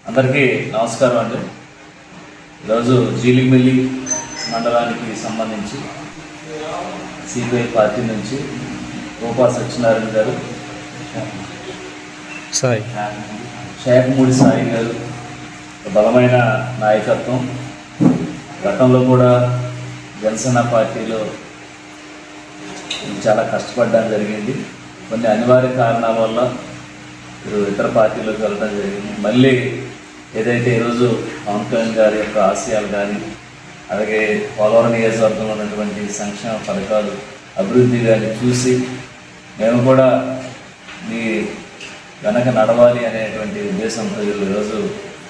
అందరికీ నమస్కారం అండి. ఈరోజు జీలిమిల్లి మండలానికి సంబంధించి సిపిఐ పార్టీ నుంచి గోపా సత్యనారాయణ గారు, షేక్మూడి సాయి గారు బలమైన నాయకత్వం. గతంలో కూడా జనసేన పార్టీలో చాలా కష్టపడడం జరిగింది. కొన్ని అనివార్య కారణాల వల్ల ఇతర పార్టీలోకి వెళ్ళడం జరిగింది. మళ్ళీ ఏదైతే ఈరోజు పవన్ కళ్యాణ్ గారి యొక్క ఆశయాలు కానీ, అలాగే పోలవరం నియోజకవర్గంలో ఉన్నటువంటి సంక్షేమ పథకాలు అభివృద్ధి కానీ చూసి మేము కూడా మీ వెనక నడవాలి అనేటువంటి ఉద్దేశంతో ఈరోజు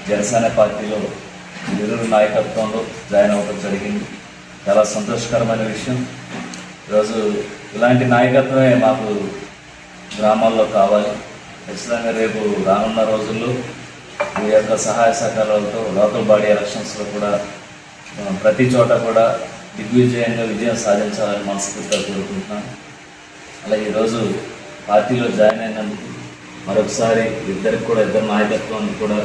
జనసేన పార్టీలో ఇరువురు నాయకత్వంలో జాయిన్ అవ్వడం జరిగింది. చాలా సంతోషకరమైన విషయం. ఈరోజు ఇలాంటి నాయకత్వమే మాకు గ్రామాల్లో కావాలి. ఖచ్చితంగా రేపు రానున్న రోజుల్లో మీ యొక్క సహాయ సహకారాలతో లోకల్ బాడీ ఎలక్షన్స్లో కూడా ప్రతి చోట కూడా దిగ్విజయంగా విజయం సాధించాలని మనస్ఫూర్తిగా కోరుకుంటున్నాను. అలాగే ఈరోజు పార్టీలో జాయిన్ అయినందుకు మరొకసారి ఇద్దరు నాయకత్వానికి కూడా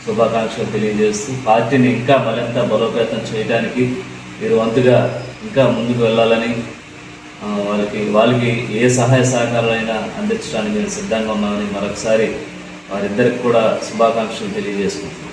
శుభాకాంక్షలు తెలియజేస్తూ పార్టీని ఇంకా మరింత బలోపేతం చేయడానికి మీరు వంతుగా ఇంకా ముందుకు వెళ్ళాలని, వాళ్ళకి ఏ సహాయ సహకారాలైనా అందించడానికి నేను సిద్ధంగా ఉన్నామని మరొకసారి వారిద్దరికి కూడా శుభాకాంక్షలు తెలియజేసుకుంటున్నాను.